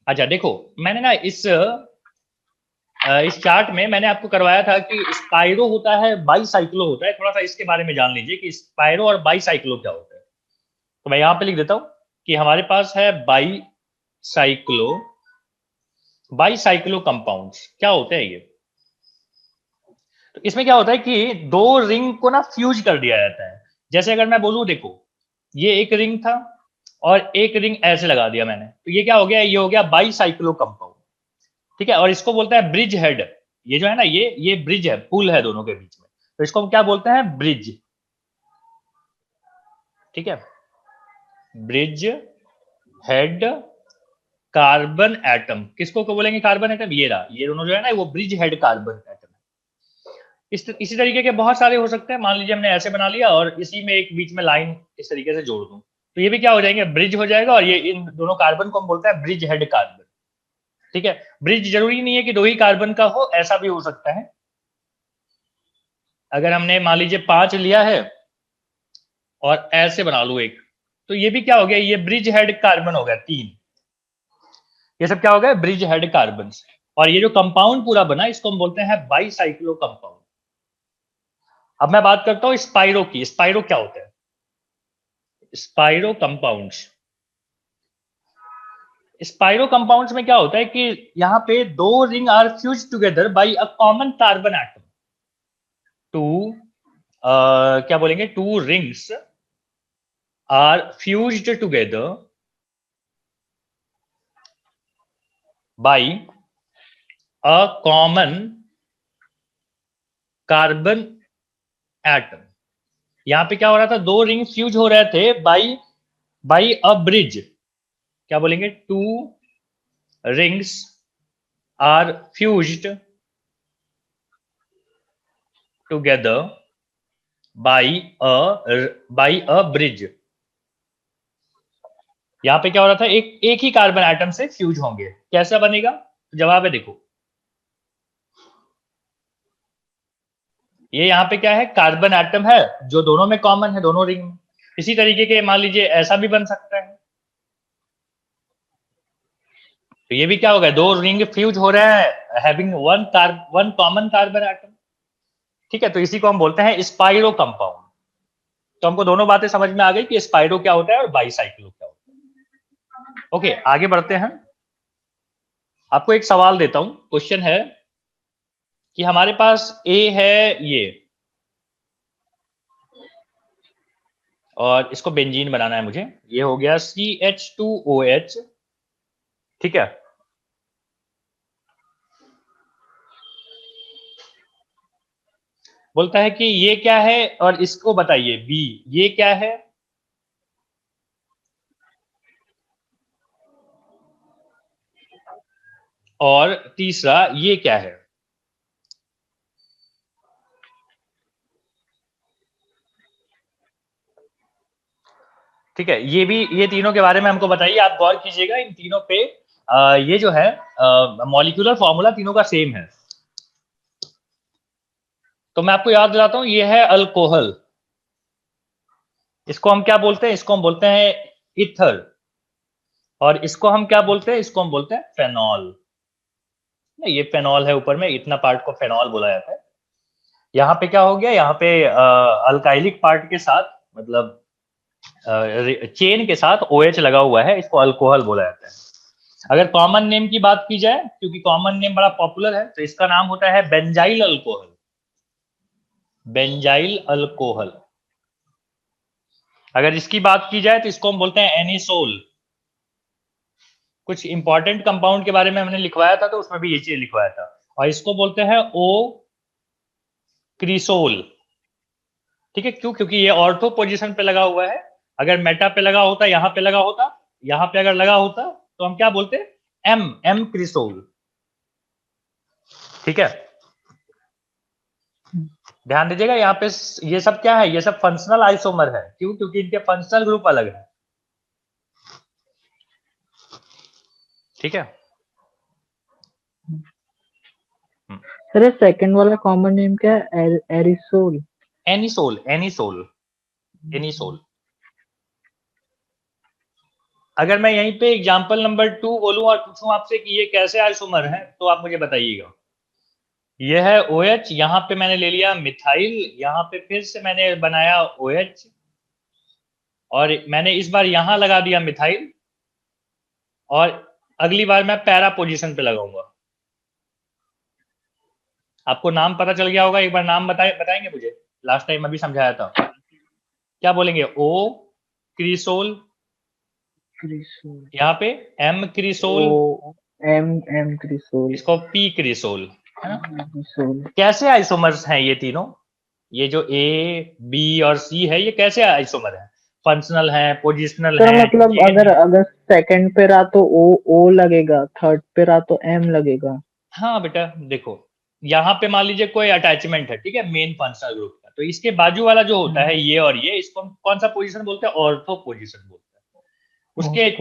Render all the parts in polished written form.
अच्छा देखो, मैंने ना इस चार्ट में मैंने आपको करवाया था कि स्पाइरो होता है, बाईसाइक्लो होता है। थोड़ा सा इसके बारे में जान लीजिए कि स्पाइरो और बाईसाइक्लो क्या होता है। तो मैं यहाँ पे लिख देता हूँ कि हमारे पास है बाईसाइक्लो। बाईसाइक्लो कंपाउंड्स क्या होते हैं ये? तो इसमें क्या होता है कि दो रिंग को ना फ्यूज कर दिया जाता है। जैसे अगर मैं बोलूँ, देखो ये एक रिंग था और एक रिंग ऐसे लगा दिया मैंने, तो ये क्या हो गया? ये हो गया बाईसाइक्लो कंपाउंड। ठीक है, और इसको बोलते हैं ब्रिज हेड। ये जो है ना, ये ब्रिज है, पुल है दोनों के बीच में, तो इसको हम क्या बोलते हैं? ब्रिज। ठीक है, ब्रिज हेड कार्बन एटम। किसको को बोलेंगे कार्बन एटम? ये रहा, ये दोनों जो है ना, वो ब्रिज हेड कार्बन एटम है। इसी तरीके के बहुत सारे हो सकते हैं। मान लीजिए हमने ऐसे बना लिया और इसी में एक बीच में लाइन इस तरीके से जोड़ दूं, तो ये भी क्या हो जाएंगे? ब्रिज हो जाएगा। और ये इन दोनों कार्बन को हम बोलते हैं ब्रिज हेड कार्बन। ठीक है, ब्रिज जरूरी नहीं है कि दो ही कार्बन का हो, ऐसा भी हो सकता है। अगर हमने मान लीजिए 5 लिया है और ऐसे बना लूं एक, तो ये भी क्या हो गया? ये ब्रिज हेड कार्बन हो गया 3। ये सब क्या हो गया? Bridge head carbon. और ये जो कंपाउंड पूरा बना, इसको हम बोलते हैं बाईसाइक्लो कंपाउंड। अब मैं बात करता हूं स्पाइरो की। स्पाइरो क्या होता है? Spiro compounds. स्पाइरो कंपाउंड्स में क्या होता है कि यहाँ पे दो ring are fuse together by a common carbon atom. Two क्या बोलेंगे? Two rings are fused together by a common carbon atom. यहां पे क्या हो रहा था? दो रिंग फ्यूज हो रहे थे बाई बाई अ ब्रिज। क्या बोलेंगे? Two rings are fused together by by a bridge. यहां पे क्या हो रहा था? एक एक ही कार्बन एटम से फ्यूज होंगे। कैसा बनेगा? तो जवाब है, देखो ये यहाँ पे क्या है? कार्बन एटम है जो दोनों में कॉमन है, दोनों रिंग में। इसी तरीके के मान लीजिए ऐसा भी बन सकता है। तो ये भी क्या हो गया? दो रिंग फ्यूज हो रहे हैं having one common carbon atom. ठीक है, तो इसी को हम बोलते हैं स्पाइरो कंपाउंड। तो हमको दोनों बातें समझ में आ गई कि स्पाइरो क्या होता है और बाईसाइक्लो क्या होता है। ओके, आगे बढ़ते हैं। आपको एक सवाल देता हूं। क्वेश्चन है कि हमारे पास ए है ये, और इसको बेंजीन बनाना है मुझे। ये हो गया CH2OH। ठीक है, बोलता है कि ये क्या है, और इसको बताइए बी, ये क्या है? और तीसरा ये क्या है? ठीक है, ये भी, ये तीनों के बारे में हमको बताइए। आप गौर कीजिएगा इन तीनों पे। ये जो है मॉलिक्यूलर फॉर्मूला तीनों का सेम है। तो मैं आपको याद दिलाता हूं, ये है अल्कोहल। इसको हम क्या बोलते हैं? इसको हम बोलते हैं इथर। और इसको हम क्या बोलते हैं? इसको हम बोलते हैं फेनॉल। नहीं, ये फेनॉल है ऊपर में, इतना पार्ट को फेनॉल बोला जाता है। यहाँ पे क्या हो गया? यहाँ पे अल्काइलिक पार्ट के साथ, मतलब चेन के साथ OH लगा हुआ है, इसको अल्कोहल बोला जाता है। अगर कॉमन नेम की बात की जाए, क्योंकि कॉमन नेम बड़ा पॉपुलर है, तो इसका नाम होता है बेंजाइल अल्कोहल। Benzyl alcohol. अगर इसकी बात की जाए तो इसको हम बोलते हैं एनिसोल। कुछ इंपॉर्टेंट कंपाउंड के बारे में हमने लिखवाया था, तो उसमें भी ये चीज लिखवाया था। और इसको बोलते हैं ओ क्रिसोल। ठीक है, क्यों? क्योंकि ये ऑर्थो पोजीशन पे लगा हुआ है। अगर मेटा पे लगा होता, यहाँ पे लगा होता, यहाँ पे अगर लगा होता, तो हम क्या बोलते? M m cresol. ठीक है, ध्यान दीजिएगा यहाँ पे। ये सब क्या है? ये सब फंक्शनल आइसोमर है। क्यों? क्योंकि इनके फंक्शनल ग्रुप अलग है। ठीक है। सर सेकंड वाला कॉमन नेम क्या है? एरिसोल। Anisole, anisole, anisole. अगर मैं यहीं पे एग्जांपल नंबर 2 बोलूं और पूछूं आपसे कि ये कैसे आइसोमर है, तो आप मुझे बताइएगा। ये है OH, यहाँ पे मैंने ले लिया मिथाइल, यहाँ पे फिर से मैंने बनाया OH, और मैंने इस बार यहाँ लगा दिया मिथाइल, और अगली बार मैं पैरा पोजीशन पे लगाऊंगा। आपको नाम पता चल गया होगा, एक बार नाम बताएंगे मुझे, लास्ट टाइम अभी समझाया था। क्या बोलेंगे? O क्रिसोल, यहाँ पे M क्रिसोल, एम क्रिसोल, इसको P क्रिसोल, है ना? क्रिसोल। कैसे आइसोमर्स हैं ये तीनों? ये जो A, B और C है, ये कैसे आइसोमर है? फंक्शनल है, पोजिशनल सर है, मतलब अगर सेकंड पे रहा तो ओ लगेगा, थर्ड पे रहा तो एम लगेगा। हाँ बेटा देखो, यहाँ पे मान लीजिए कोई अटैचमेंट है, ठीक है, मेन फंक्शनल ग्रुप का, तो इसके बाजू वाला जो होता है ये और ये, इसको हम कौन सा पोजीशन बोलते हैं? ऑर्थो पोजीशन बोलते हैं।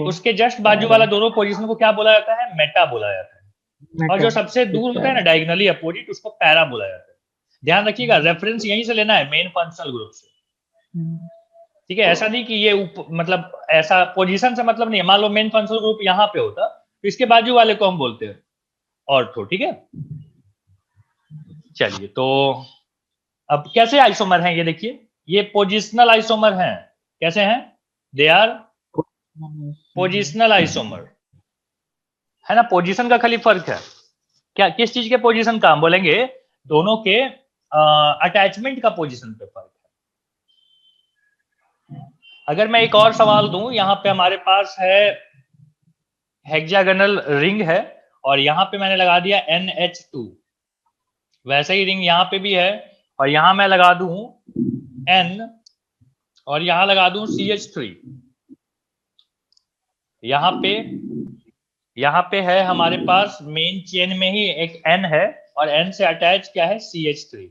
उसके जस्ट बाजू वाला दोनों पोजीशन को क्या बोला जाता है? मेटा बोला जाता है। और जो सबसे दूर होता है ना, डायगोनली अपोजिट, उसको पैरा बोला जाता है। ध्यान रखिएगा, रेफरेंस यहीं से लेना है, मेन फंक्शनल ग्रुप से, ठीक है? ऐसा नहीं कि ये मतलब ऐसा पोजीशन से मतलब नहीं है। मान लो मेन फंक्शनल ग्रुप यहाँ पे होता, तो इसके बाजू वाले को हम बोलते हैं ऑर्थो, ठीक है? चलिए, तो अब कैसे आइसोमर हैं ये देखिए, ये पोजिशनल आइसोमर हैं। कैसे हैं? दे आर पोजिशनल आइसोमर, है ना? पोजीशन का खाली फर्क है। क्या, किस चीज के पोजीशन का? हम बोलेंगे दोनों के अटैचमेंट का पोजीशन पे फर्क है। अगर मैं एक और सवाल दूं, यहाँ पे हमारे पास है हेक्सागोनल रिंग है, और यहाँ पे मैंने लगा दिया NH2, वैसे ही रिंग यहाँ पे भी है, और यहाँ मैं लगा दूं N, और यहाँ लगा दूं CH3। यहाँ पे है हमारे पास मेन चेन में ही एक N है, और N से अटैच क्या है? CH3।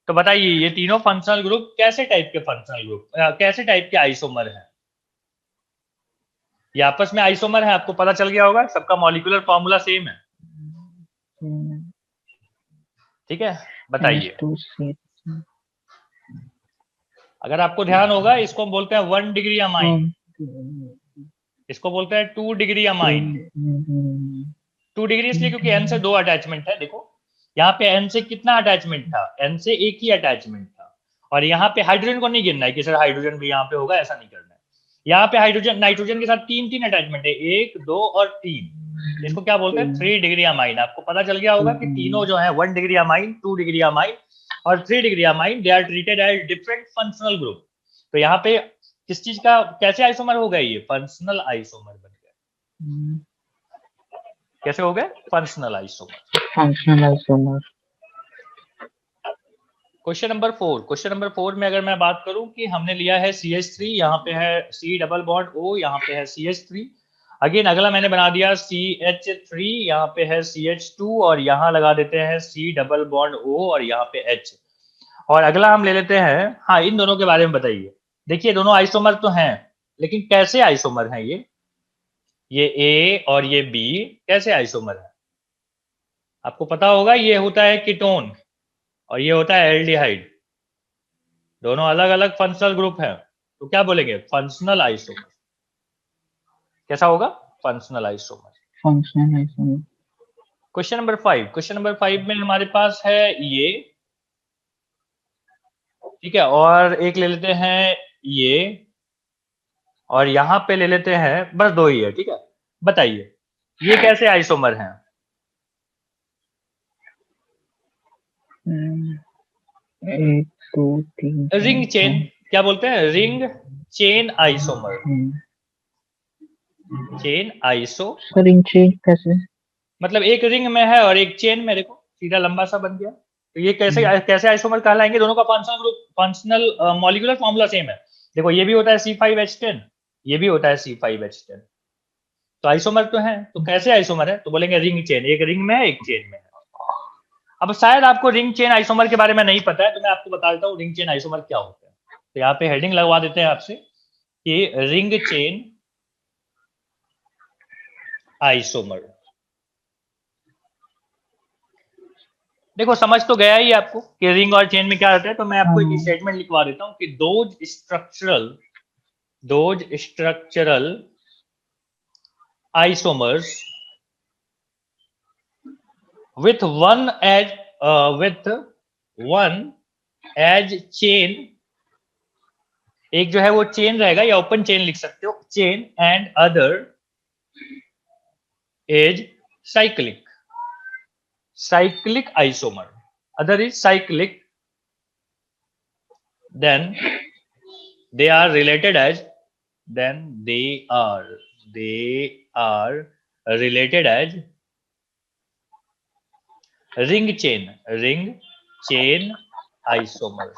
तो बताइए ये तीनों फंक्शनल ग्रुप कैसे टाइप के फंक्शनल ग्रुप, कैसे टाइप के आइसोमर हैं? ये आपस में आइसोमर है, आपको पता चल गया होगा, सबका मॉलिक्यूलर फॉर्मूला सेम है, ठीक है? बताइए। अगर आपको ध्यान होगा, इसको हम बोलते हैं 1 डिग्री अमाइन, इसको बोलते हैं 2 डिग्री अमाइन। 2 डिग्री इसलिए क्योंकि N से 2 अटैचमेंट है। देखो यहाँ पे N से कितना अटैचमेंट था? N से एक ही अटैचमेंट था, और यहाँ पे हाइड्रोजन को नहीं गिनना है कि सर हाइड्रोजन भी यहाँ पे होगा, ऐसा नहीं करना है। यहाँ पे हाइड्रोजन, नाइट्रोजन के साथ 3 अटैचमेंट है, 1, 2 और 3। इसको क्या बोलते हैं? 3 डिग्री अमाइन। आपको पता चल गया होगा कि तीनों जो है 1 डिग्री अमाइन, 2 डिग्री अमाइन और 3 degree amine, they are treated as different functional group. तो यहाँ पे किस चीज का, कैसे आइसोमर हो गए? ये फंक्शनल आइसोमर बन गए। कैसे हो गए? Functional isomer. क्वेश्चन नंबर 4 में अगर मैं बात करूं कि हमने लिया है CH3, यहाँ पे है C डबल बॉन्ड O, यहाँ पे है CH3। अगेन अगला मैंने बना दिया CH3, यहाँ पे है CH2, और यहाँ लगा देते हैं C डबल बॉन्ड O, और यहाँ पे H। और अगला हम ले लेते हैं, हाँ इन दोनों के बारे में बताइए। देखिए दोनों आइसोमर तो हैं, लेकिन कैसे आइसोमर हैं ये A और ये B कैसे आइसोमर है? आपको पता होगा, ये होता है कीटोन और ये होता है एल्डिहाइड, दोनों अलग अलग फंक्शनल ग्रुप है, तो क्या बोलेंगे? Functional isomer. कैसा होगा? Functional isomer. क्वेश्चन नंबर 5 में हमारे पास है ये, ठीक है, और एक ले लेते हैं ये, और यहाँ पे ले लेते हैं, बस 2 ही है, ठीक है? बताइए ये कैसे आइसोमर हैं? एक, दो, तीन, रिंग चेन, क्या बोलते हैं? Ring chain isomer. Chain iso, ring chain कैसे? मतलब एक रिंग में है और एक चेन में, देखो सीधा लंबा सा बन गया, तो ये कैसे आइसोमर कहलाएंगे? दोनों का functional group, functional molecular formula same है। देखो ये भी होता है C5H10, ये भी होता है C5H10, तो आइसोमर तो है। तो कैसे आइसोमर है? तो बोलेंगे रिंग चेन, एक रिंग में है एक चेन में है। अब शायद आपको रिंग चेन आइसोमर के बारे में नहीं पता है, तो मैं आपको बता देता हूँ रिंग चेन आइसोमर क्या होता है। तो यहाँ पे हेडिंग लगवा देते हैं आपसे कि रिंग चेन आइसोमर। देखो समझ तो गया ही आपको कि रिंग और चेन में क्या रहता है, तो मैं आपको एक स्टेटमेंट लिखवा देता हूँ कि those structural isomers with one as chain, एक जो है वो चेन रहेगा या ओपन चेन लिख सकते हो, chain, and other is cyclic isomer, other is cyclic, then they are related as ring chain isomers।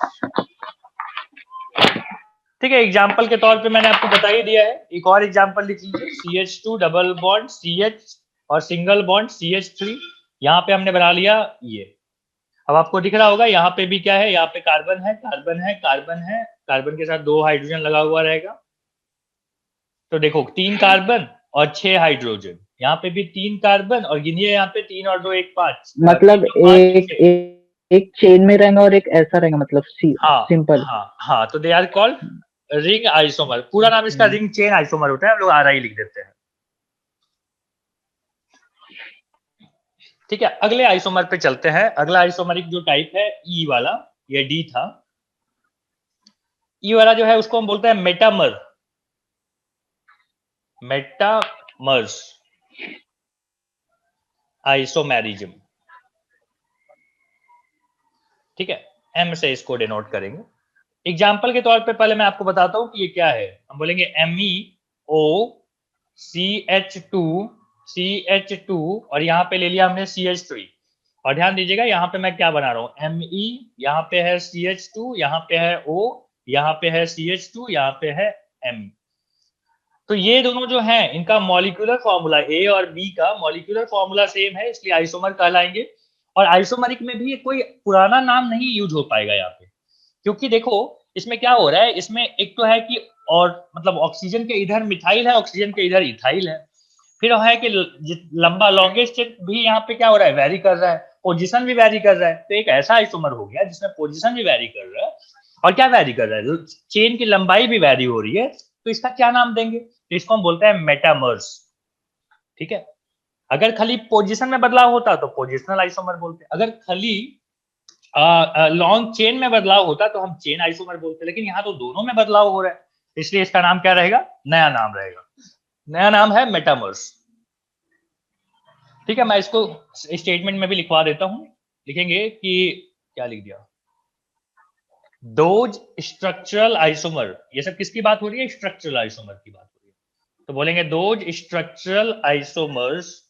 ठीक है, एग्जाम्पल के तौर पे मैंने आपको बता ही दिया है। एक और एग्जाम्पल लिख लीजिए, CH2 डबल बॉन्ड CH और सिंगल बॉन्ड CH3, यहाँ पे हमने बना लिया ये। अब आपको दिख रहा होगा यहाँ पे भी क्या है, यहाँ पे कार्बन है, कार्बन है, कार्बन है, कार्बन के साथ 2 हाइड्रोजन लगा हुआ रहेगा। तो देखो 3 कार्बन और 6 हाइड्रोजन, यहाँ पे भी 3 कार्बन और गिनिए यहाँ पे 3 और 2 1 5, मतलब एक चेन में रहेगा और एक ऐसा रहेगा, मतलब सिंपल। हाँ, तो they are called ring isomer. पूरा नाम इसका रिंग चेन आइसोमर होता है, हम लोग RI लिख देते हैं। ठीक है, अगले आइसोमर पे चलते हैं। अगला आइसोमरिक जो टाइप है E वाला, ये D था। E वाला जो है उसको हम बोलते हैं मेटामर्स आइसोमेरिज्म। ठीक है, M से इसको डिनोट करेंगे। एग्जाम्पल के तौर पे पहले मैं आपको बताता हूं कि ये क्या है। हम बोलेंगे MEOCH2 और यहाँ पे ले लिया हमने CH3। और ध्यान दीजिएगा यहाँ पे मैं क्या बना रहा हूँ, Me, यहाँ पे है CH2, यहाँ पे है O, यहाँ पे है CH2, यहाँ पे है M। तो ये दोनों जो हैं इनका मॉलिक्यूलर फॉर्मूला A और B का मॉलिक्यूलर फॉर्मूला सेम है, इसलिए आइसोमर कहलाएंगे। और आइसोमरिक में भी कोई पुराना नाम नहीं यूज हो पाएगा यहाँ पे, क्योंकि देखो इसमें क्या हो रहा है, इसमें एक तो है कि और मतलब ऑक्सीजन के इधर मिथाइल है, ऑक्सीजन के इधर इथाइल है। फिर है कि लंबा लॉन्गेस्ट भी यहाँ पे क्या हो रहा है, वेरी कर रहा है, पोजीशन भी वेरी कर रहा है। तो एक ऐसा आइसोमर हो गया जिसमें पोजीशन भी वेरी कर रहा है और क्या वेरी कर रहा है, चेन की लंबाई भी वेरी हो रही है। तो इसका क्या नाम देंगे, तो इसको हम बोलते हैं मेटामर्स। ठीक है, अगर खाली पोजीशन में बदलाव होता तो पोजिशनल आइसोमर बोलते, अगर खाली लॉन्ग चेन में बदलाव होता तो हम चेन आइसोमर बोलते। लेकिन यहाँ तो दोनों में बदलाव हो रहा है, इसलिए इसका नाम क्या रहेगा, नया नाम रहेगा। नया नाम है मेटामर्स। ठीक है, मैं इसको स्टेटमेंट में भी लिखवा देता हूं। लिखेंगे कि क्या लिख दिया, दोज स्ट्रक्चरल आइसोमर। ये सब किसकी बात हो रही है, स्ट्रक्चरल आइसोमर की बात हो रही है। तो बोलेंगे those structural isomers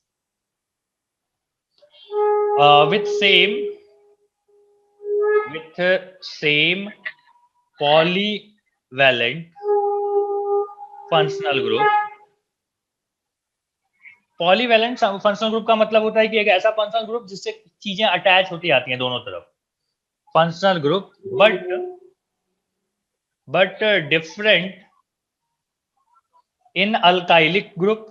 with same polyvalent functional group। Polyvalent functional group का मतलब होता है कि एक ऐसा फंक्शनल ग्रुप जिससे चीजें अटैच होती आती हैं दोनों तरफ, functional group, but different in alkylic group.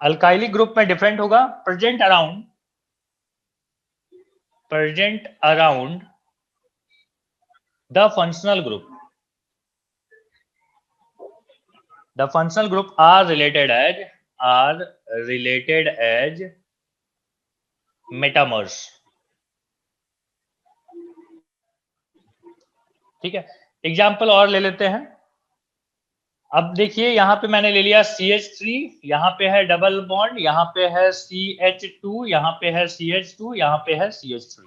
Alkylic group में डिफरेंट होगा, present around the functional group. The functional group are related as metamers। ठीक है, एग्जाम्पल और ले लेते हैं। अब देखिए यहाँ पे मैंने ले लिया CH3, यहाँ पे है डबल बॉन्ड, यहाँ पे है CH2, यहाँ पे है CH2, यहाँ पे है CH3।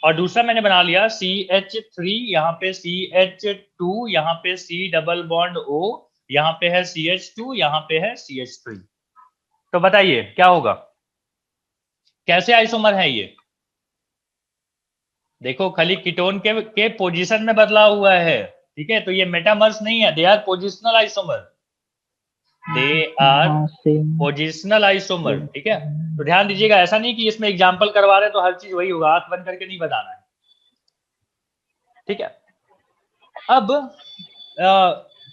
और दूसरा मैंने बना लिया CH3, यहाँ पे CH2, यहाँ पे C डबल बॉन्ड O, यहाँ पे है CH2, यहाँ पे है CH3। तो बताइए क्या होगा, कैसे आइसोमर है ये। देखो खाली कीटोन के पोजीशन में बदलाव हुआ है। ठीक है, तो ये मेटामर्स नहीं है, they are positional isomer, they are positional isomer. ठीक है, तो ध्यान दीजिएगा, ऐसा नहीं कि इसमें एग्जाम्पल करवा रहे तो हर चीज वही होगा, आंख बंद करके नहीं बताना है। ठीक है, अब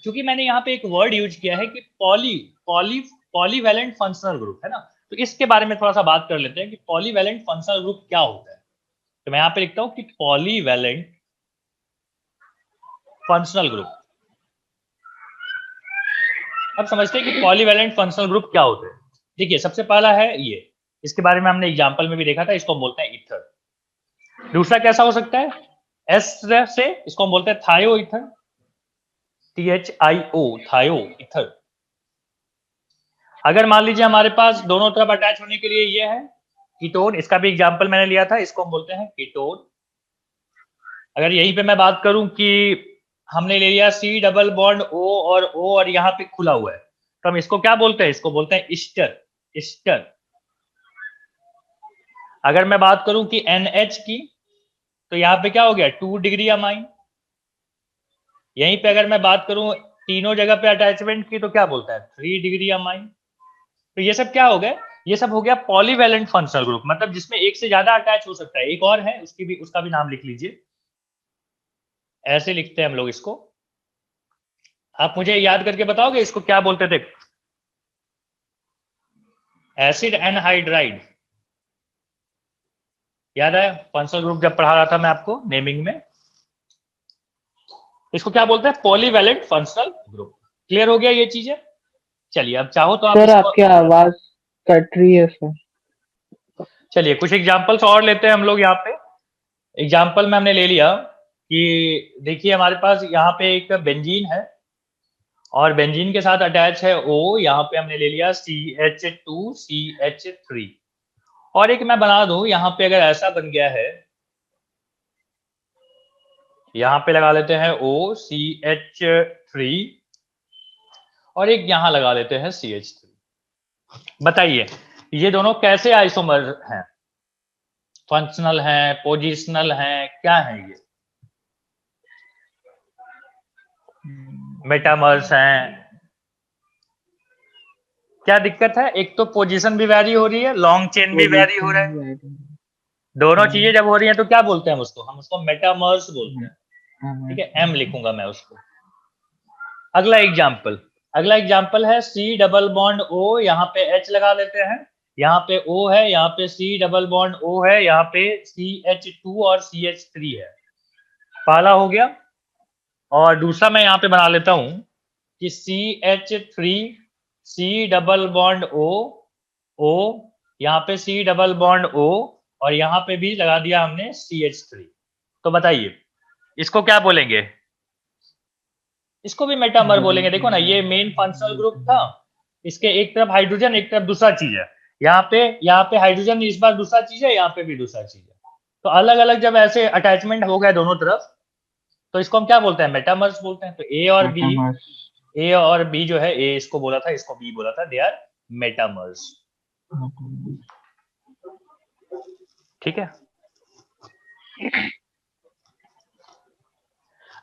क्योंकि मैंने यहाँ पे एक वर्ड यूज किया है कि पॉलीवैलेंट फंक्शनल ग्रुप है ना, तो इसके बारे में थोड़ा सा बात कर लेते हैं कि पॉलीवैलेंट फंक्शनल ग्रुप क्या होता है। तो मैं यहाँ पे लिखता हूं कि पॉलीवैलेंट फंक्शनल ग्रुप अब समझते हैं कि पॉलीवैलेंट फंक्शनल ग्रुप क्या होते हैं। देखिए सबसे पहला है ये, इसके बारे में हमने एग्जाम्पल में भी देखा था, इसको हम बोलते हैं ईथर। दूसरा कैसा हो सकता है, एस से इसको हम बोलते हैं थायो ईथर, THIO, थायो ईथर। अगर मान लीजिए हमारे पास दोनों तरफ अटैच होने के लिए ये है कीटोन, इसका भी एग्जाम्पल मैंने लिया था, इसको हम बोलते हैं कीटोन। अगर यहीं पे मैं बात करूं कि हमने ले लिया C डबल बॉन्ड O और यहाँ पे खुला हुआ है, तो हम इसको क्या बोलते हैं, इसको बोलते हैं ईस्टर, ईस्टर। अगर मैं बात करूं कि NH की, तो यहाँ पे क्या हो गया 2 डिग्री अमाइन। यहीं पे अगर मैं बात करूं तीनों जगह पे अटैचमेंट की, तो क्या बोलता है 3 डिग्री अमाइन। तो ये सब क्या हो गया, ये सब हो गया पॉलीवैलेंट फंक्शनल ग्रुप, मतलब जिसमें एक से ज्यादा अटैच हो सकता है। एक और है, उसका भी नाम लिख लीजिए, ऐसे लिखते हैं हम लोग इसको। आप मुझे याद करके बताओगे इसको क्या बोलते थे, एसिड एनहाइड्राइड, याद है फंक्शनल ग्रुप जब पढ़ा रहा था मैं आपको नेमिंग में। इसको क्या बोलते हैं, पॉलीवैलेंट फंक्शनल ग्रुप। क्लियर हो गया ये चीजें। चलिए अब चाहो तो आप सर इसको, आपकी आवाज कट रही है सर। चलिए कुछ एग्जांपल्स और लेते हैं हम लोग। यहाँ पे एग्जांपल में हमने ले लिया कि देखिए हमारे पास यहाँ पे एक बेंजीन है और बेंजीन के साथ अटैच है O, यहाँ पे हमने ले लिया CH2CH3। और एक मैं बना दूं, यहाँ पे अगर ऐसा बन गया है, यहाँ पे लगा लेते हैं OCH3 और एक यहाँ लगा लेते हैं CH3। बताइए ये दोनों कैसे आइसोमर हैं, फंक्शनल हैं, पोजिशनल हैं, क्या है ये, मेटामर्स हैं, क्या दिक्कत है। एक तो पोजीशन भी वैरी हो रही है, लॉन्ग चेन भी वैरी हो रहा है, दोनों चीजें जब हो रही हैं तो क्या बोलते हैं हम उसको मेटामर्स बोलते हैं। ठीक है, M लिखूंगा मैं उसको। अगला एग्जाम्पल है C डबल बॉन्ड O, यहाँ पे H लगा लेते हैं, यहाँ पे O है, यहाँ पे C डबल बॉन्ड O है, यहाँ पे CH2 और CH3 है। पहला हो गया। और दूसरा मैं यहाँ पे बना लेता हूं कि CH3 C double bond O, यहाँ पे C डबल बॉन्ड O और यहाँ पे भी लगा दिया हमने CH3। तो बताइए इसको क्या बोलेंगे, इसको भी मेटामर बोलेंगे। देखो ना ये मेन फंक्शनल ग्रुप था, इसके एक तरफ हाइड्रोजन एक तरफ दूसरा चीज है, यहाँ पे हाइड्रोजन इस बार दूसरा चीज है, यहाँ पे भी दूसरा चीज है। तो अलग अलग जब ऐसे अटैचमेंट हो गए दोनों तरफ, तो इसको हम क्या बोलते हैं, मेटामर्स बोलते हैं। तो ए और बी जो है, ए इसको बोला था, इसको बी बोला था, दे आर मेटामर्स। ठीक है।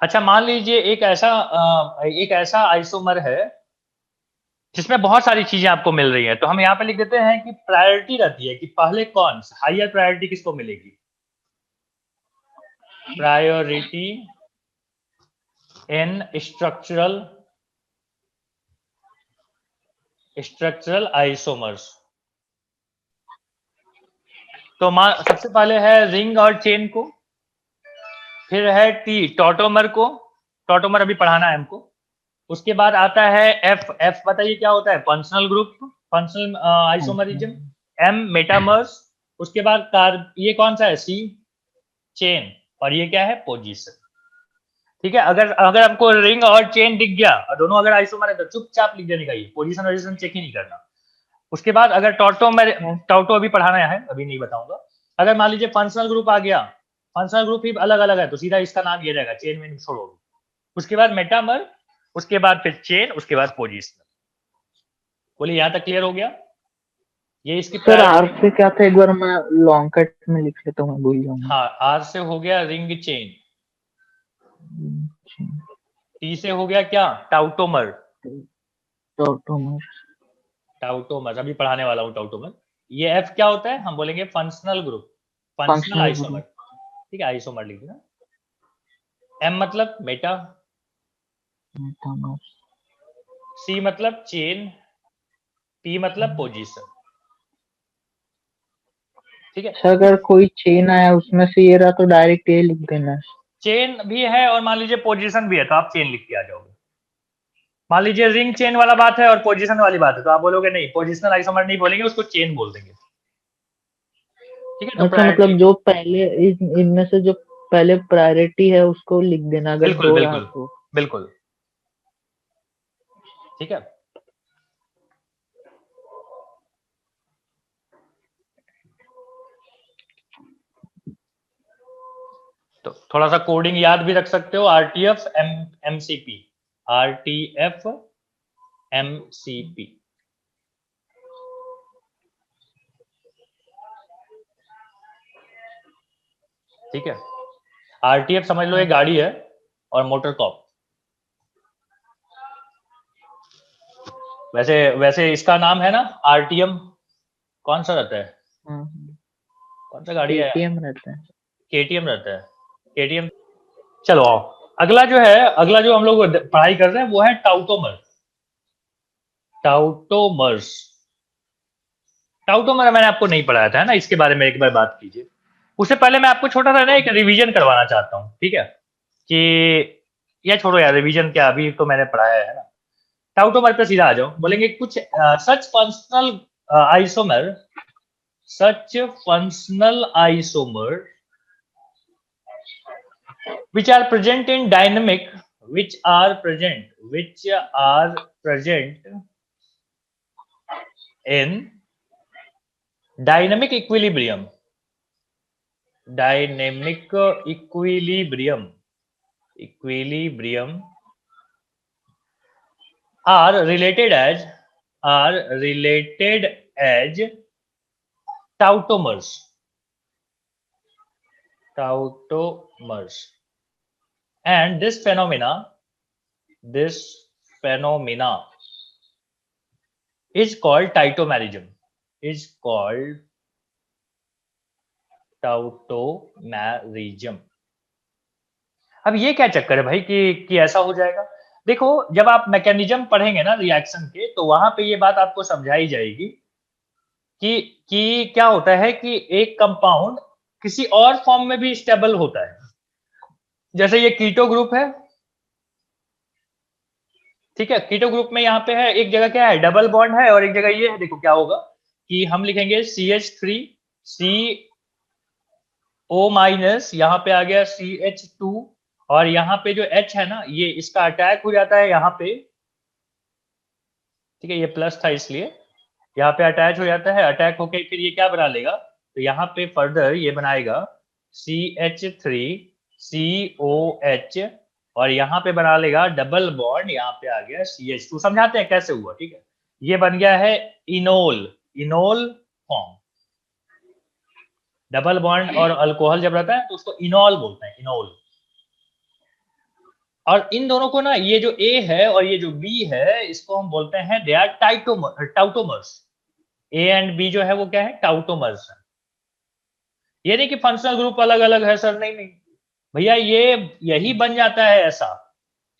अच्छा मान लीजिए एक ऐसा आइसोमर है जिसमें बहुत सारी चीजें आपको मिल रही हैं, तो हम यहाँ पे लिख देते हैं कि प्रायोरिटी रहती है कि पहले कौन, हायर प्रायोरिटी किसको मिलेगी, प्रायोरिटी इन स्ट्रक्चरल आइसोमर्स। तो सबसे पहले है रिंग और चेन को, फिर है T टॉटोमर को, टॉटोमर अभी पढ़ाना है हमको। उसके बाद आता है F बताइए क्या होता है, functional group, functional isomerism. M metamers. उसके बाद ये कौन सा है, C चेन, और ये क्या है, पोजीशन। ठीक है, अगर आपको रिंग और चेन दिख गया और दोनों अगर आइसोमर है तो चुपचाप लिख देने का, ये पोजीशन चेक ही नहीं करना। उसके बाद अगर टॉटो अभी पढ़ाना है, अभी नहीं बताऊंगा। अगर मान लीजिए फंक्शनल ग्रुप आ गया, फंक्शनल ग्रुप ही अलग अलग है तो सीधा इसका नाम ये रहेगा, चेन में छोड़ोगे। उसके बाद मेटामर, उसके बाद फिर चेन, उसके बाद पोजीशनल। बोलिए यहाँ तक क्लियर हो गया। ये इसकी सर आर से क्या था, एक बार मैं लॉन्ग कट में लिख लेता हूँ, भूल जाऊंगा। हाँ, आर से हो गया रिंग चेन, टी से हो गया क्या, टाउटोमर, टाउटोमर अभी पढ़ाने वाला हूँ टाउटोमर। ये एफ क्या होता है, हम बोलेंगे फंक्शनल ग्रुप, फंक्शनल आइसोमर। ठीक है, आइसोमर लिख देना। एम मतलब मेटा, सी मतलब चेन, पी मतलब पोजीशन। ठीक है, अगर कोई चेन आया उसमें से ये रहा तो डायरेक्ट ये लिख देना। चेन भी है और मान लीजिए पोजीशन भी है तो आप चेन लिख के आ जाओगे। मान लीजिए रिंग चेन वाला बात है और पोजीशन वाली बात है, तो आप बोलोगे नहीं, पोजिशनल आइसोमर नहीं बोलेंगे, उसको चेन बोल देंगे। ठीक है, तो अच्छा, प्रायोरिटी, मतलब जो पहले इनमें से जो पहले प्रायोरिटी है उसको लिख देना अगर बिल्कुल दो रहा बिल्कुल तो। बिल्कुल, ठीक है। तो थोड़ा सा कोडिंग याद भी रख सकते हो, आरटीएफ एमसीपी, आरटीएफ एमसीपी। ठीक है, आरटीएफ समझ लो एक गाड़ी है, और मोटर कॉप। वैसे वैसे इसका नाम है ना आरटीएम, कौन सा रहता है, कौन सा गाड़ी है, केटीएम रहता है। केटीएम रहता है, केटीएम। चलो आओ, अगला जो है, अगला जो हम लोग पढ़ाई कर रहे हैं वो है टाउटोमर। टाउटोमर्स, टाउटोमर मैंने आपको नहीं पढ़ाया था, है ना, इसके बारे में एक बार बात कीजिए। उससे पहले मैं आपको छोटा सा ना एक रिवीजन करवाना चाहता हूँ, ठीक है, कि या छोड़ो यार, रिवीजन क्या, अभी तो मैंने पढ़ाया है ना। टाउटोमर पे सीधा आ जाओ, बोलेंगे कुछ such functional isomer, such functional isomer which are present in dynamic, which are present in dynamic equilibrium, dynamic equilibrium are related as tautomers, and this phenomena is called tautomerism, tautomerism। अब ये क्या चक्कर है भाई कि ऐसा हो जाएगा। देखो, जब आप मैकेनिज्म पढ़ेंगे ना रिएक्शन के, तो वहां पे ये बात आपको समझाई जाएगी कि क्या होता है कि एक कंपाउंड किसी और फॉर्म में भी स्टेबल होता है। जैसे ये कीटो ग्रुप है, ठीक है, कीटो ग्रुप में यहाँ पे है, एक जगह क्या है, डबल बॉन्ड है, और एक जगह ये है। देखो क्या होगा कि हम लिखेंगे CH3 CO माइनस, यहाँ पे आ गया CH2, और यहाँ पे जो H है ना, ये इसका अटैक हो जाता है यहाँ पे, ठीक है, ये प्लस था इसलिए यहाँ पे अटैच हो जाता है, अटैक होके फिर ये क्या बना लेगा, तो यहाँ पे फर्दर ये बनाएगा CH3COH, और यहाँ पे बना लेगा डबल बॉन्ड, यहाँ पे आ गया CH2। समझाते हैं कैसे हुआ, ठीक है। ये बन गया है इनोल फॉर्म। डबल बॉन्ड और अल्कोहल जब रहता है तो उसको इनोल बोलते हैं, इनोल। और इन दोनों को ना, ये जो A है और ये जो B है, इसको हम बोलते हैं they are tautomers. A and B जो है वो क्या है, टाउटोमर्स है। ये नहीं कि फंक्शनल ग्रुप अलग अलग है सर, नहीं नहीं भैया, ये यही बन जाता है ऐसा,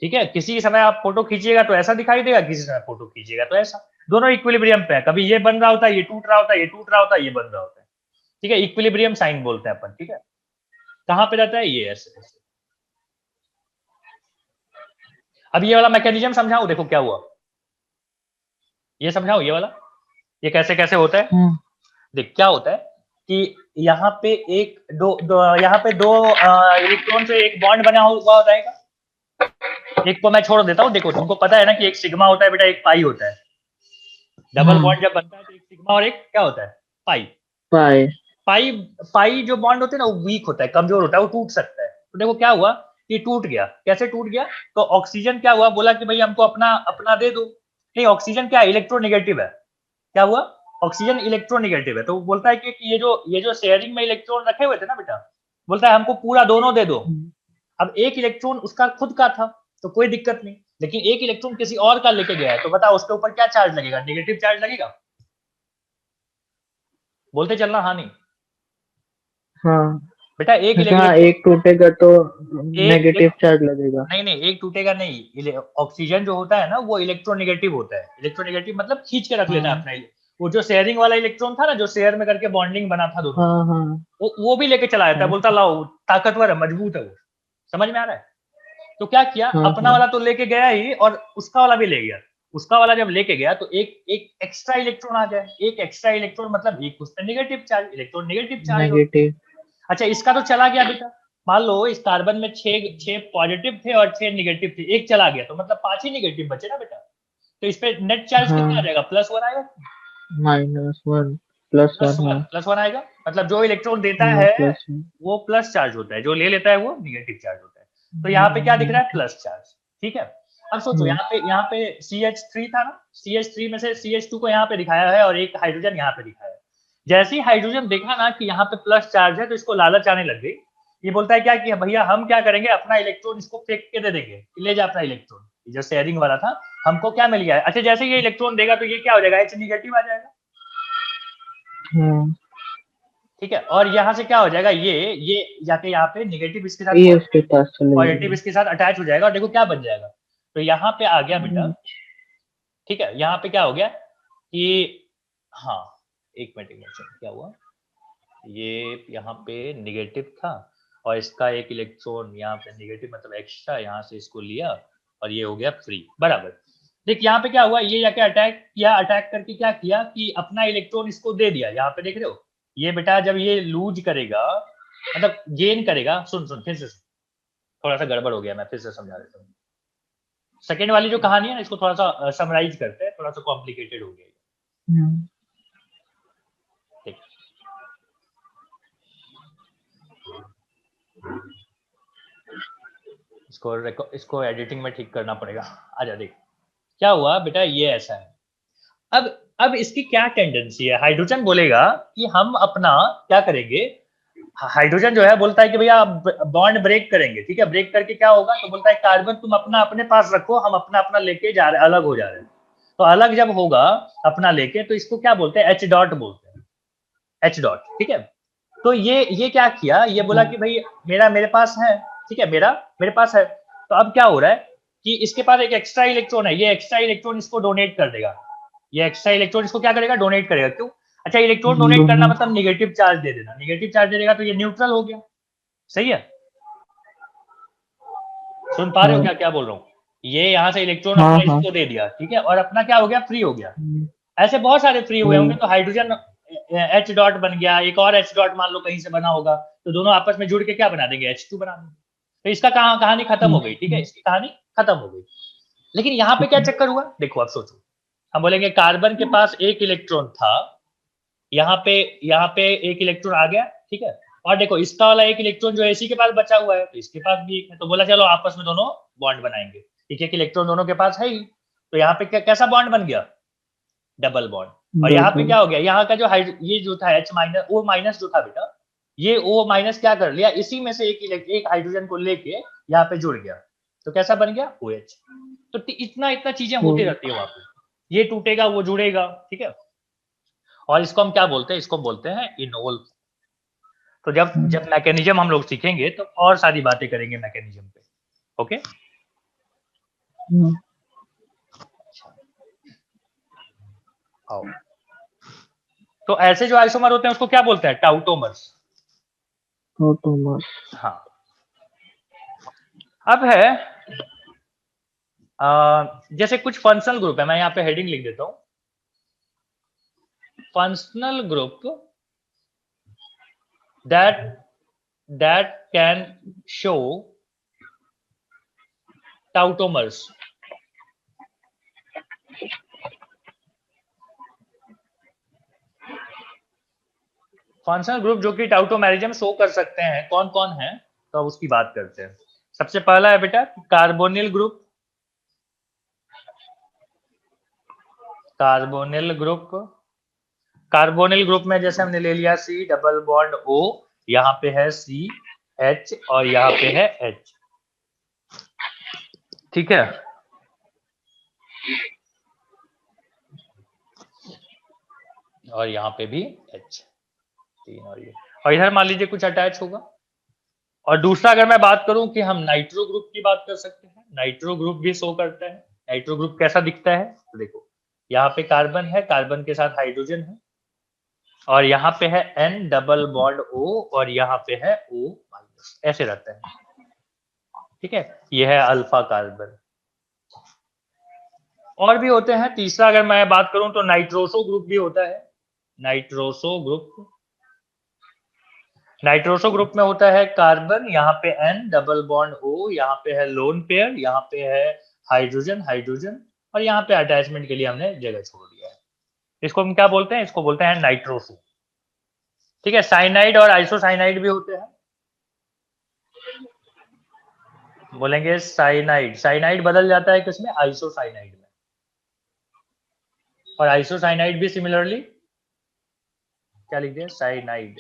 ठीक है। किसी समय आप फोटो खींचिएगा तो ऐसा दिखाई देगा, किसी समय फोटो खींचिएगा तो ऐसा। दोनों इक्विलिब्रियम पे है, कभी ये बन रहा होता है, ये टूट रहा होता है, ये टूट रहा होता है, ये बन रहा होता है, ठीक है। इक्विलिब्रियम साइन बोलते हैं अपन, ठीक है। कहाँ पे रहता है ये, ऐसे ऐसे। अब ये वाला मैकेनिज्म समझाऊं, देखो क्या हुआ, ये समझाऊं ये वाला, ये कैसे कैसे होता है। देख क्या होता है कि यहाँ पे एक यहाँ पे दो इलेक्ट्रॉन से एक बॉन्ड बना हुआ हो जाएगा। एक को मैं छोड़ देता हूँ, देखो तुमको पता है ना कि एक सिग्मा होता है बेटा, एक पाई होता है। डबल बॉन्ड जब बनता है तो एक सिग्मा और एक क्या होता है, पाई। पाई पाई पाई जो बॉन्ड होते हैं ना, वो वीक होता है, कमजोर होता है, वो टूट सकता है। तो देखो क्या हुआ कि टूट गया, कैसे टूट गया, तो ऑक्सीजन क्या हुआ, बोला कि भाई हमको अपना अपना दे दो। नहीं, ऑक्सीजन क्या इलेक्ट्रोनेगेटिव है, क्या हुआ, ऑक्सीजन इलेक्ट्रोनेगेटिव है। तो बोलता है कि ये जो शेयरिंग में इलेक्ट्रॉन रखे हुए थे ना बेटा, बोलता है हमको पूरा दोनों दे दो। अब एक इलेक्ट्रॉन उसका खुद का था तो कोई दिक्कत नहीं, लेकिन एक इलेक्ट्रॉन किसी और का लेके गया है, तो बताओ उसके ऊपर क्या चार्ज लगेगा, नेगेटिव चार्ज लगेगा। बोलते चलना हाँ नहीं हाँ बेटा, एक हाँ, इलेक्ट्रॉन, एक टूटेगा तो एक नेगेटिव चार्ज लगेगा। नहीं नहीं, एक टूटेगा नहीं। ऑक्सीजन जो होता है ना, वो इलेक्ट्रोनेगेटिव होता है। इलेक्ट्रोनेगेटिव मतलब खींच के रख लेना हाँ अपना। वो जो शेयरिंग वाला इलेक्ट्रॉन था ना, जो शेयर में करके बॉन्डिंग बना था दोनों का, हाँ हाँ वो भी लेके चला जाता है, हाँ बोलता लाओ, ताकतवर है, मजबूत है वो। समझ में आ रहा है। तो क्या किया, अपना वाला तो लेके गया ही और उसका वाला भी ले गया। उसका वाला जब लेके गया तो एक एक्स्ट्रा इलेक्ट्रॉन आ गया। एक एक्स्ट्रा इलेक्ट्रॉन मतलब एक उस पर negative charge, electron negative charge होता है। अच्छा, इसका तो चला गया बेटा। मान लो इस कार्बन में 6 पॉजिटिव थे और 6 नेगेटिव थे, एक चला गया तो मतलब 5 ही नेगेटिव बचे ना बेटा। तो इस पे नेट चार्ज कितना आ जाएगा, +1 आएगा, -1 +1 +1 आएगा। मतलब जो इलेक्ट्रॉन देता है वो प्लस चार्ज होता है, जो ले लेता है वो नेगेटिव चार्ज होता है। तो यहाँ पे क्या दिख रहा है, प्लस चार्ज। ठीक है, अब सोचो यहाँ पे CH3 था ना, CH3 में से CH2 को यहाँ पे दिखाया है और एक हाइड्रोजन यहाँ पे दिखाया है। जैसे ही हाइड्रोजन देखा ना कि यहाँ पे प्लस चार्ज है तो इसको लालच आने लग गई। ये बोलता है क्या कि भैया हम क्या करेंगे, अपना इलेक्ट्रॉन इसको फेंक के दे देंगे, ले जा अपना इलेक्ट्रॉन। जो शेयरिंग वाला था, हमको क्या मिल गया है। अच्छा, जैसे ये इलेक्ट्रॉन देगा तो ये क्या हो जाएगा, H नेगेटिव आ जाएगा। ठीक है, और यहाँ से क्या हो जाएगा, ये जाके यहाँ पे नेगेटिव इसके साथ पॉजिटिव इसके साथ अटैच हो जाएगा और देखो क्या बन जाएगा। तो यहाँ पे आ गया बेटा। ठीक है, यहाँ पे क्या हो गया कि हाँ, एक मिनट क्या हुआ, ये यहाँ पे नेगेटिव था और इसका एक इलेक्ट्रॉन यहाँ पे नेगेटिव मतलब एक्स्ट्रा, यहाँ से इसको लिया और ये हो गया फ्री, बराबर। देख यहाँ पे क्या हुआ, ये जाके अटैक किया, अटैक करके क्या किया कि अपना इलेक्ट्रॉन इसको दे दिया। यहाँ पे देख रहे हो, ये बेटा जब ये लूज करेगा मतलब गेन करेगा, सुन फिर से थोड़ा सा गड़बड़ हो गया, मैं फिर से समझा देता हूँ। सेकेंड वाली जो कहानी है ना, इसको थोड़ा सा समराइज करते हैं, थोड़ा सा कॉम्प्लिकेटेड हो गया। ठीक, इसको एडिटिंग में ठीक करना पड़ेगा। आजा देख क्या हुआ बेटा, ये ऐसा है। अब इसकी क्या टेंडेंसी है, हाइड्रोजन बोलेगा कि हम अपना क्या करेंगे। हाइड्रोजन जो है बोलता है कि भैया बॉन्ड ब्रेक करेंगे। ठीक है, ब्रेक करके क्या होगा, तो बोलता है कार्बन तुम अपना अपने पास रखो, हम अपना अपना लेके जा रहे, अलग हो जा रहे हैं। तो अलग जब होगा अपना लेके, तो इसको क्या बोलते हैं, H डॉट बोलते हैं, H डॉट। ठीक है, तो ये क्या किया, ये बोला कि भाई मेरे पास है, ठीक है, मेरे पास है। तो अब क्या हो रहा है कि इसके पास एक एक्स्ट्रा इलेक्ट्रॉन है, ये एक्स्ट्रा इलेक्ट्रॉन इसको डोनेट कर देगा। ये एक्स्ट्रा इलेक्ट्रॉन इसको क्या करेगा, डोनेट करेगा। क्यों, अच्छा इलेक्ट्रॉन डोनेट करना मतलब निगेटिव चार्ज दे देना, निगेटिव चार्ज दे देगा तो ये न्यूट्रल हो गया। सही है, सुन पा रहे हो क्या क्या बोल रहा हूँ। ये यहाँ से इलेक्ट्रॉन अपना इसको दे दिया, ठीक है, और अपना क्या हो गया, फ्री हो गया। ऐसे बहुत सारे फ्री हुए होंगे, तो हाइड्रोजन H डॉट बन गया, एक और H डॉट मान लो कहीं से बना होगा, तो दोनों आपस में जुड़ के क्या बना देंगे, H2 बना देंगे। तो इसका कहानी खत्म हो गई। ठीक है, इसकी कहानी खत्म हो गई। लेकिन यहाँ पे क्या चक्कर हुआ, देखो अब सोचो, हम बोलेंगे कार्बन के पास एक इलेक्ट्रॉन था, यहाँ पे एक इलेक्ट्रॉन आ गया। ठीक है, और देखो इसका वाला एक इलेक्ट्रॉन जो है इसी के पास बचा हुआ है, तो इसके पास भी एक है। तो बोला चलो आपस में दोनों बॉन्ड बनाएंगे। एक इलेक्ट्रॉन दोनों के पास है ही, तो यहाँ पे कैसा बॉन्ड बन गया, डबल बॉन्ड। और यहाँ पे क्या हो गया, यहाँ का जो ये जो था H माइनस, O माइनस जो था बेटा, ये O माइनस क्या कर लिया, इसी में से एक हाइड्रोजन को लेके यहाँ पे जुड़ गया। तो कैसा बन गया, OH। तो इतना चीजें होती रहती है वहां पे, ये टूटेगा वो जुड़ेगा। ठीक है, और इसको हम क्या बोलते हैं, इसको बोलते हैं इनोल। तो जब मैकेनिज्म हम लोग सीखेंगे तो और सारी बातें करेंगे मैकेनिज्म पे। ओके, आओ। तो ऐसे जो आइसोमर होते हैं उसको क्या बोलते हैं, टाउटोमर्स। हाँ, अब है जैसे कुछ फंक्शनल ग्रुप है, मैं यहाँ पे हेडिंग लिख देता हूं, functional group that can show tautomers। Functional group जो कि टाउटोमेरिज्म शो कर सकते हैं, कौन कौन है, तो अब उसकी बात करते हैं। सबसे पहला है बेटा कार्बोनिल ग्रुप। कार्बोनिल ग्रुप में जैसे हमने ले लिया C डबल बॉन्ड O, यहाँ पे है CH और यहाँ पे है H। ठीक है, और यहाँ पे भी H, 3 और ये, और इधर मान लीजिए कुछ अटैच होगा। और दूसरा अगर मैं बात करूं कि हम नाइट्रो ग्रुप की बात कर सकते हैं, नाइट्रो ग्रुप भी शो करता है। नाइट्रो ग्रुप कैसा दिखता है, तो देखो यहाँ पे कार्बन है, कार्बन के साथ हाइड्रोजन है, और यहाँ पे है N डबल बॉन्ड O और यहाँ पे है O माइनस, ऐसे रहता है। ठीक है, ये है अल्फा कार्बन। और भी होते हैं, तीसरा अगर मैं बात करूं तो नाइट्रोसो ग्रुप भी होता है। नाइट्रोसो ग्रुप, नाइट्रोसो ग्रुप में होता है कार्बन, यहाँ पे N डबल बॉन्ड O, यहाँ पे है लोन पेयर, यहाँ पे है हाइड्रोजन हाइड्रोजन, और यहाँ पे अटैचमेंट के लिए हमने जगह छोड़ दिया है। इसको हम क्या बोलते हैं, इसको बोलते हैं नाइट्रोसो। ठीक है, साइनाइड और आइसोसाइनाइड भी होते हैं। बोलेंगे साइनाइड, साइनाइड बदल जाता है किसमें, आइसोसाइनाइड में। और आइसोसाइनाइड भी सिमिलरली क्या लिख दिया, साइनाइड।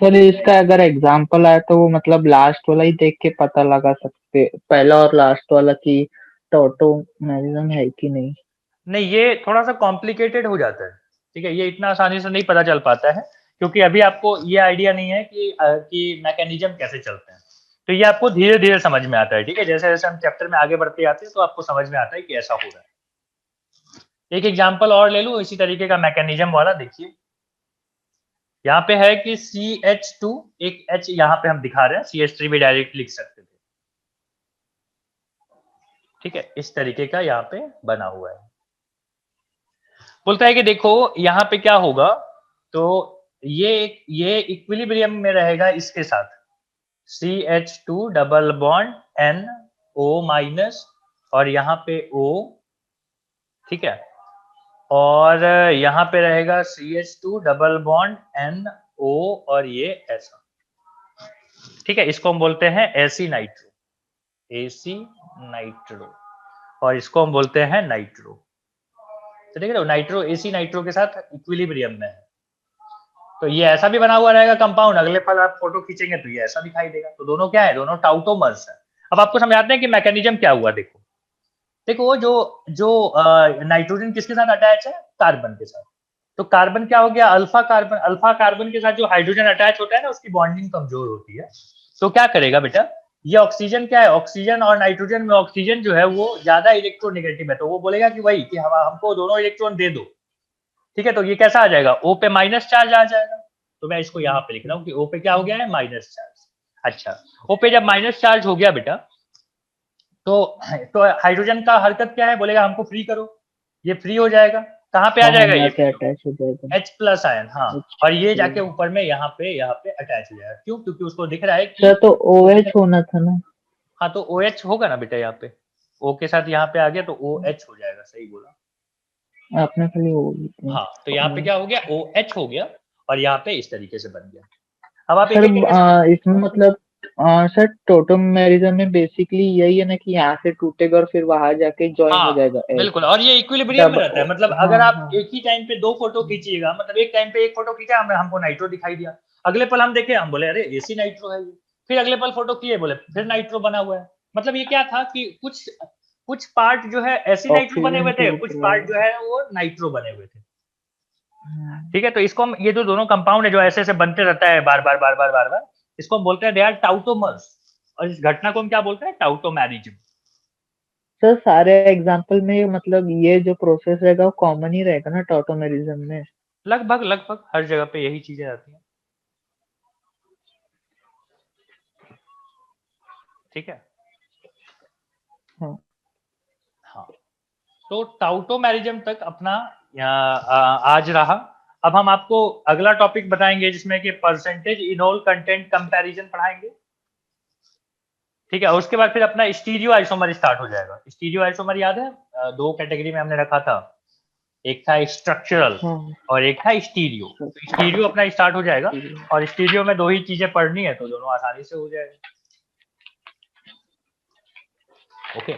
सर इसका अगर एग्जाम्पल आए तो वो मतलब लास्ट वाला ही देख के पता लगा सकते, पहला और लास्ट वाला की टोटोमेरिज्म है कि नहीं? नहीं, ये थोड़ा सा कॉम्प्लिकेटेड हो जाता है। ठीक है, ये इतना आसानी से नहीं पता चल पाता है, क्योंकि अभी आपको ये आइडिया नहीं है कि मैकेनिज्म कैसे चलते हैं। तो ये आपको धीरे धीरे समझ में आता है। ठीक है, जैसे जैसे हम चैप्टर में आगे बढ़ते जाते हैं तो आपको समझ में आता है कि ऐसा हो रहा है। एक एग्जाम्पल और ले लूं इसी तरीके का मैकेनिज्म वाला, देखिए यहाँ पे है कि CH2, एक H यहाँ पे हम दिखा रहे हैं, CH3 भी डायरेक्ट लिख सकते थे। ठीक है, इस तरीके का यहाँ पे बना हुआ है। बोलता है कि देखो यहाँ पे क्या होगा, तो ये इक्विलिब्रियम में रहेगा इसके साथ, CH2 double bond NO minus, और यहाँ पे O। ठीक है, और यहाँ पे रहेगा CH2 डबल बॉन्ड NO, और ये ऐसा। ठीक है, इसको हम बोलते हैं एसी नाइट्रो, एसी नाइट्रो, और इसको हम बोलते हैं नाइट्रो। तो देख रहे हो, नाइट्रो एसी नाइट्रो के साथ इक्विलिब्रियम में है। तो ये ऐसा भी बना हुआ रहेगा कंपाउंड, अगले पल आप फोटो खींचेंगे तो ये ऐसा दिखाई देगा। तो दोनों क्या है, दोनों टाउटोमर्स है। अब आपको समझाते हैं कि मैकेनिज्म क्या हुआ। देखो देखो, जो जो नाइट्रोजन किसके साथ अटैच है, कार्बन के साथ। तो कार्बन क्या हो गया, अल्फा कार्बन। अल्फा कार्बन के साथ जो हाइड्रोजन अटैच होता है ना, उसकी बॉन्डिंग कमजोर होती है। तो क्या करेगा बेटा, ये ऑक्सीजन क्या है, ऑक्सीजन और नाइट्रोजन में ऑक्सीजन जो है वो ज्यादा इलेक्ट्रोनेगेटिव है, तो वो बोलेगा कि वही कि हमको दोनों इलेक्ट्रॉन दे दो। ठीक है, तो ये कैसा आ जाएगा, O पे माइनस चार्ज आ जाएगा। तो मैं इसको यहाँ पे लिख रहा हूँ कि O पे क्या हो गया है, माइनस चार्ज। अच्छा, O पे जब माइनस चार्ज हो गया बेटा, तो हाइड्रोजन का हरकत क्या है, बोलेगा हमको फ्री करो। ये फ्री हो जाएगा, कहाँ पे आ हाँ जाएगा ये जाके फ्री, अटैच हो जाएगा। H plus ion. हाँ, अच्छा, और ये जाके ऊपर में यहाँ पे अटैच हो जाएगा। क्यों, क्योंकि उसको दिख रहा है सर कि तो OH होना था ना? हाँ, तो OH होगा ना बेटा, यहाँ पे O के साथ यहाँ पे आ गया तो OH हो जाएगा, सही बोला आपने खाली हाँ। तो यहाँ पे क्या हो गया, OH हो गया, और यहाँ पे इस तरीके से बन गया। अब आप सर एक एक इसमें मतलब सर टोटोमेरिज्म में बेसिकली यही है ना कि यहाँ से टूटेगा और फिर वहां जाके ज्वाइन हो हाँ जाएगा H। बिल्कुल, और ये इक्विलिब्रियम में डब रहता है। मतलब हाँ अगर आप हाँ एक ही टाइम पे दो फोटो खींचिएगा, मतलब एक टाइम पे एक फोटो खींचा, हमको नाइट्रो दिखाई दिया, अगले पल हम देखे, हम बोले अरे एसी नाइट्रो है ये, फिर अगले पल फोटो किए, बोले फिर नाइट्रो बना हुआ है। मतलब ये क्या था कि कुछ कुछ पार्ट जो है एसी नाइट्रो बने ऑक्सीजन हुए थे, टूट कुछ रहा पार्ट है। जो है वो नाइट्रो बने हुए थे। ठीक है, तो इसको हम, ये जो दोनों कंपाउंड है जो ऐसे ऐसे बनते रहता है बार बार बार बार बार बार, इसको हम बोलते हैं दे आर टाउटोमर्स, और इस घटना को हम क्या बोलते हैं, टाउटोमेरिज्म। सर सारे एग्जाम्पल में मतलब ये जो प्रोसेस रहेगा वो कॉमन ही रहेगा ना टोटोमेरिज्म में? लगभग लगभग हर जगह पे यही चीजें आती हैं। ठीक है, हाँ हाँ। तो टाउटोमेरिज्म तक अपना आज रहा। अब हम आपको अगला टॉपिक बताएंगे जिसमें कि परसेंटेज इनोल कंटेंट कंपैरिजन पढ़ाएंगे। ठीक है, और उसके बाद फिर अपना स्टीरियो आइसोमर स्टार्ट हो जाएगा। स्टीरियो आइसोमर याद है, दो कैटेगरी में हमने रखा था, एक था स्ट्रक्चरल हाँ और एक था स्टीरियो। तो स्टीरियो अपना स्टार्ट हो जाएगा, और स्टीरियो में दो ही चीजें पढ़नी है तो दोनों आसानी से हो जाएगा। ओके।